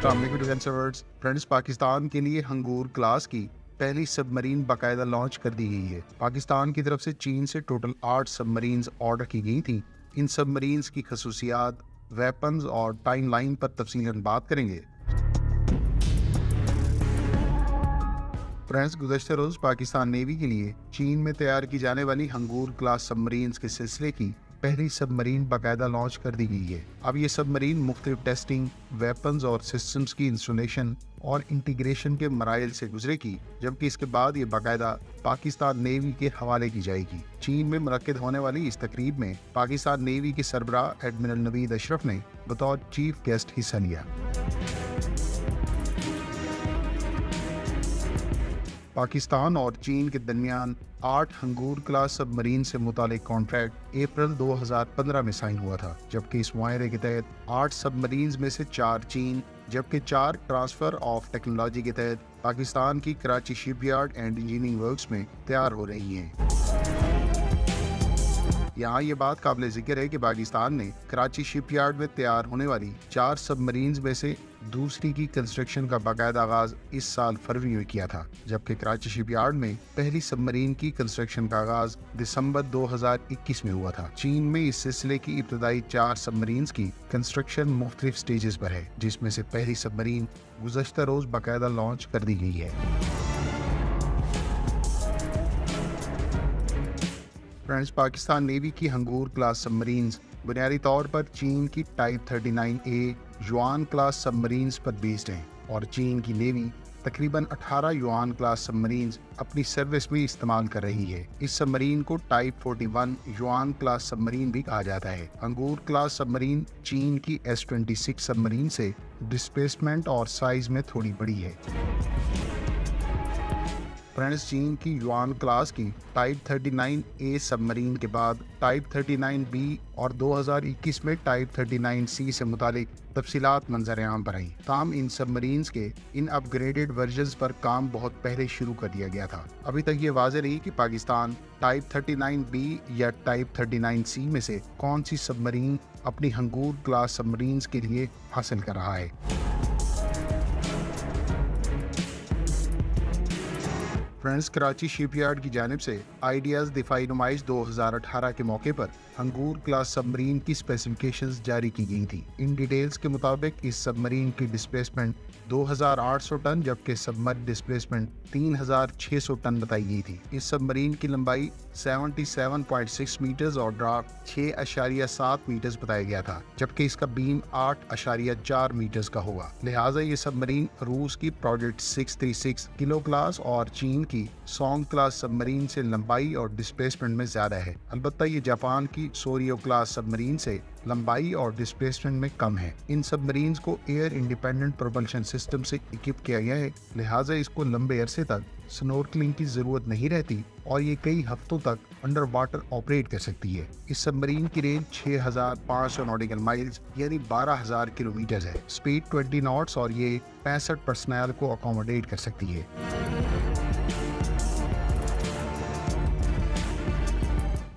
السلام علیکم defence ایورڈز friends, Pakistan کے لیے ہنگور کلاس کی پہلی سب مرین باقاعدہ لانچ کر دی گئی ہے۔ پاکستان کی طرف سے چین سے ٹوٹل 8 سب مرینز آرڈر کی گئی تھیں۔ ان سب مرینز کی خصوصیات، ویپنز اور ٹائم لائن پر تفصیلاً بات کریں گے۔ فرینڈز، گزشتہ روز پاکستان نیوی کے لیے چین میں تیار کی جانے والی ہنگور کلاس سب مرینز کے سلسلے کی پہلی سب مرین باقاعدہ لانچ کر دی گئی ہے۔ اب یہ سب مرین مختلف ٹیسٹنگ، ویپنز اور سسٹمز کی انسٹالیشن اور انٹیگریشن کے مراحل سے گزرے گی، جبکہ اس کے بعد یہ باقاعدہ پاکستان نیوی کے حوالے کی جائے گی۔ چین میں منعقد ہونے والی اس تقریب میں پاکستان نیوی کے سربراہ ایڈمرل نوید اشرف نے بطور چیف گیسٹ حصہ لیا۔ پاکستان اور چین کے درمیان 8 ہنگور کلاس سب مرین سے متعلق کانٹریکٹ اپریل 2015 میں سائن ہوا تھا، جبکہ اس معاہدے کے تحت 8 سب مرینز میں سے 4 چین جبکہ 4 ٹرانسفر آف ٹیکنالوجی کے تحت پاکستان کی کراچی شپ یارڈ اینڈ انجینئرنگ ورکس میں تیار ہو رہی ہیں۔ یہاں یہ بات قابل ذکر ہے کہ پاکستان نے کراچی شپ یارڈ میں تیار ہونے والی 4 سب مرینز میں سے دوسری کی کنسٹرکشن کا باقاعدہ آغاز اس سال فروری میں کیا تھا، جبکہ کراچی شپ یارڈ میں پہلی سب مرین کی کنسٹرکشن کا آغاز دسمبر 2021 میں ہوا تھا۔ چین میں اس سلسلے کی ابتدائی 4 سب مرینز کی کنسٹرکشن مختلف سٹیجز پر ہے، جس میں سے پہلی سب مرین گزشتہ روز باقاعدہ لانچ کر دی گئی ہے۔ فرینڈز، پاکستان نیوی کی ہنگور کلاس سب مرینز بنیادی طور پر چین کی ٹائپ 39A یوان کلاس سب مرینز پر بیسڈ ہیں، اور چین کی نیوی تقریباً 18 یوان کلاس سب مرینز اپنی سروس میں استعمال کر رہی ہے۔ اس سب مرین کو ٹائپ 41 یوان کلاس سب مرین بھی کہا جاتا ہے۔ ہنگور کلاس سب مرین چین کی S-26 سب مرین سے ڈسپلیسمنٹ اور سائز میں تھوڑی بڑی ہے۔ فرینڈز، چین کی یوان کلاس کی ٹائپ 39A سب مرین کے بعد ٹائپ 39B اور 2021 میں ٹائپ 39C سے متعلق تفصیلات منظر عام پر آئیں، تاہم ان سب مرینز کے ان اپ گریڈڈ ورژنز پر کام بہت پہلے شروع کر دیا گیا تھا۔ ابھی تک یہ واضح نہیں کہ پاکستان ٹائپ 39B یا ٹائپ 39C میں سے کون سی سب مرین اپنی ہنگور کلاس سب مرینز کے لیے حاصل کر رہا ہے۔ فرینڈز، کراچی شپ یارڈ کی جانب سے آئیڈیاز دفاعی نمائش 2018 کے موقع پر ہنگور کلاس سب مرین کی اسپیسیفکیشنز جاری کی گئی تھیں۔ ان ڈیٹیلز کے مطابق اس سب مرین کی ڈسپلیسمنٹ 2800 ٹن جبکہ سبمرج ڈسپلیسمنٹ 3600 ٹن بتائی گئی تھی۔ اس سب مرین کی لمبائی 77.6 میٹرز اور ڈرافٹ 6.7 میٹرز بتایا گیا تھا، جبکہ اس کا بیم 8.4 میٹرز کا ہوگا۔ لہٰذا یہ سب مرین روس کی پروجیکٹ 636 کلو کلاس اور چین کی سونگ کلاس سب مرین سے لمبائی اور ڈسپلیسمنٹ میں زیادہ ہے۔ البتہ یہ جاپان کی سوریو کلاس سب مرین سے لمبائی اور ڈسپلیسمنٹ میں کم ہے۔ ان سب مرینز کو ایئر انڈیپینڈنٹ پروپلشن سسٹم سے اکوپ کیا گیا ہے، لہٰذا اس کو لمبے عرصے تک سنورکلنگ کی ضرورت نہیں رہتی اور یہ کئی ہفتوں تک انڈر واٹر آپریٹ کر سکتی ہے۔ اس سب مرین کی رینج 6500 نوٹیکل مائلز یعنی 12000 کلومیٹر ہے، سپیڈ 20 ناٹس اور یہ 65 پرسنل کو اکوموڈیٹ کر سکتی ہے۔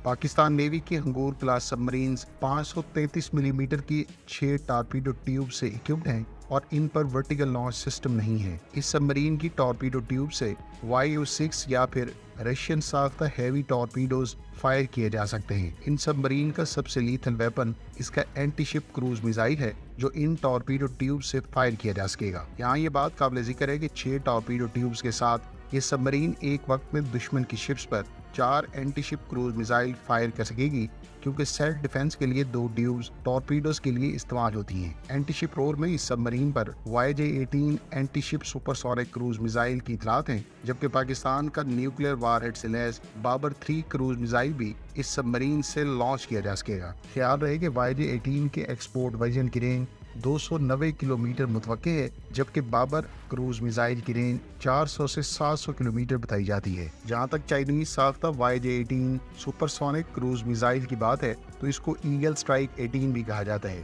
پاکستان نیوی کی ہنگور کلاس سب مرینز 533 ملی میٹر کی 6 ٹارپیڈو ٹیوب سے اکوپڈ ہیں اور ان پر ورٹیکل لانچ سسٹم نہیں ہے۔ اس سب مرین کی ٹارپیڈو ٹیوب سے YU-6 یا پھر رشین ساختہ ہیوی ٹارپیڈوز فائر کیے جا سکتے ہیں۔ ان سب مرین کا سب سے لیتھل ویپن اس کا اینٹی شپ کروز میزائل ہے، جو ان ٹارپیڈو ٹیوب سے فائر کیا جا سکے گا۔ یہاں یہ بات قابل ذکر ہے کہ 6 ٹارپیڈو ٹیوبز کے ساتھ یہ سب مرین ایک وقت میں دشمن کی شپس پر 4 اینٹی شپ کروز میزائل فائر کر سکے گی، کیونکہ سیلف ڈیفنس کے لیے 2 ٹیوبز ٹارپیڈوز کے لیے استعمال ہوتی ہیں۔ اینٹی شپ رور میں اس سب مرین پر YJ-18 اینٹی شپ سپر سونک کروز میزائل کی اطلاعات ہیں، جبکہ پاکستان کا نیوکلیئر وار ہیڈ سے لیس بابر 3 کروز میزائل بھی اس سب مرین سے لانچ کیا جا سکے گا۔ خیال رہے کہ YJ-18 کے ایکسپورٹ ورژن کی رینج 290 کلومیٹر متوقع ہے، جبکہ بابر کروز میزائل کی رینج 400 سے 700 کلومیٹر بتائی جاتی ہے۔ جہاں تک چائنیز ساختہ YJ-18 super sonic cruise missile کی بات ہے تو اس کو ایگل سٹرائک 18 بھی کہا جاتا ہے۔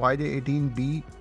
YJ-18B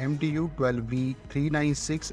MTU-12V396